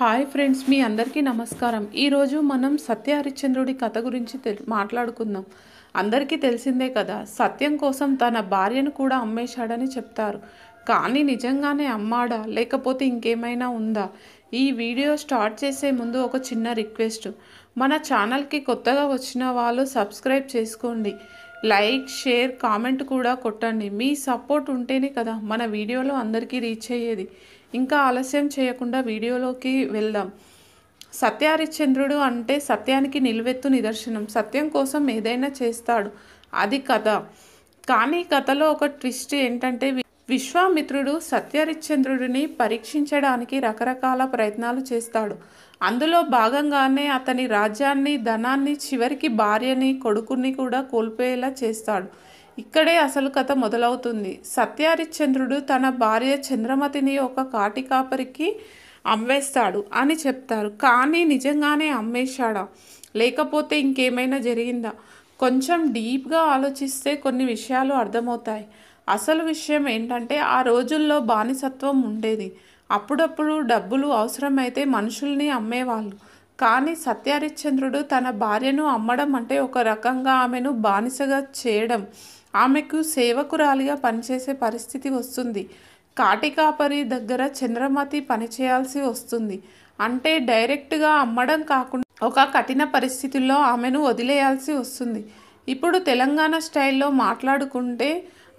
Hi friends, మీ అందరికీ నమస్కారం. ఈరోజు మనం సత్య హరిశ్చంద్రుడి కథ గురించి మాట్లాడుకుందాం. అందరికీ తెలిసిందే కదా, సత్యం కోసం తన భార్యను కూడా అమ్మేశాడని చెప్తారు. కానీ నిజంగానే అమ్మాడా, లేకపోతే ఇంకేమైనా ఉందా? ఈ వీడియో స్టార్ట్ చేసే ముందు ఒక చిన్న రిక్వెస్ట్. మన ఛానల్కి కొత్తగా వచ్చిన వాళ్ళు సబ్స్క్రైబ్ చేసుకోండి. లైక్, షేర్, కామెంట్ కూడా కొట్టండి. మీ సపోర్ట్ ఉంటేనే కదా మన వీడియోలో అందరికీ రీచ్ అయ్యేది. ఇంకా ఆలస్యం చేయకుండా వీడియోలోకి వెళ్దాం. సత్య హరిశ్చంద్రుడు అంటే సత్యానికి నిలువెత్తు నిదర్శనం. సత్యం కోసం ఏదైనా చేస్తాడు, అది కథ. కానీ కథలో ఒక ట్విస్ట్ ఏంటంటే, విశ్వామిత్రుడు సత్య హరిశ్చంద్రుడిని పరీక్షించడానికి రకరకాల ప్రయత్నాలు చేస్తాడు. అందులో భాగంగానే అతని రాజ్యాన్ని, ధనాన్ని, చివరికి భార్యని, కొడుకుని కూడా కోల్పోయేలా చేస్తాడు. ఇక్కడే అసలు కథ మొదలవుతుంది. సత్య హరిశ్చంద్రుడు తన భార్య చంద్రమతిని ఒక కాటికాపరికి అమ్మేస్తాడు అని చెప్తారు. కానీ నిజంగానే అమ్మేశాడా, లేకపోతే ఇంకేమైనా జరిగిందా? కొంచెం డీప్గా ఆలోచిస్తే కొన్ని విషయాలు అర్థమవుతాయి. అసలు విషయం ఏంటంటే, ఆ రోజుల్లో బానిసత్వం ఉండేది. అప్పుడప్పుడు డబ్బులు అవసరమైతే మనుషుల్ని అమ్మేవాళ్ళు. కానీ సత్య హరిశ్చంద్రుడు తన భార్యను అమ్మడం అంటే ఒక రకంగా ఆమెను బానిసగా చేయడం. ఆమెకు సేవకురాలిగా పనిచేసే పరిస్థితి వస్తుంది. కాటికాపరి దగ్గర చంద్రమతి పనిచేయాల్సి వస్తుంది. అంటే డైరెక్ట్గా అమ్మడం కాకుండా ఒక కఠిన పరిస్థితుల్లో ఆమెను వదిలేయాల్సి వస్తుంది. ఇప్పుడు తెలంగాణ స్టైల్లో మాట్లాడుకుంటే,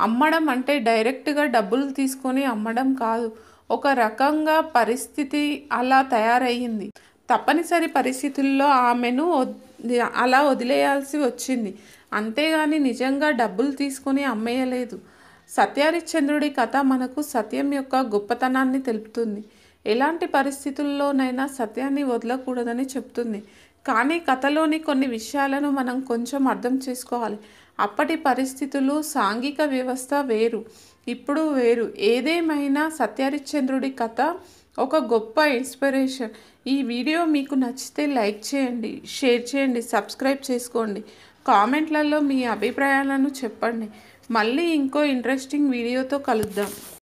అమ్మడం అంటే డైరెక్ట్గా డబ్బులు తీసుకొని అమ్మడం కాదు. ఒక రకంగా పరిస్థితి అలా తయారయ్యింది. తప్పనిసరి పరిస్థితుల్లో ఆమెను అలా వదిలేయాల్సి వచ్చింది. అంతేగాని నిజంగా డబ్బులు తీసుకొని అమ్మేయలేదు. సత్య హరిశ్చంద్రుడి కథ మనకు సత్యం యొక్క గొప్పతనాన్ని తెలుపుతుంది. ఎలాంటి పరిస్థితుల్లోనైనా సత్యాన్ని వదలకూడదని చెప్తుంది. కానీ కథలోని కొన్ని విషయాలను మనం కొంచెం అర్థం చేసుకోవాలి. అప్పటి పరిస్థితులు, సాంఘిక వ్యవస్థ వేరు, ఇప్పుడు వేరు. ఏదేమైనా సత్య హరిశ్చంద్రుడి కథ ఒక గొప్ప ఇన్స్పిరేషన్. ఈ వీడియో మీకు నచ్చితే లైక్ చేయండి, షేర్ చేయండి, సబ్స్క్రైబ్ చేసుకోండి. కామెంట్లలో మీ అభిప్రాయాలను చెప్పండి. మళ్ళీ ఇంకో ఇంట్రెస్టింగ్ వీడియోతో కలుద్దాం.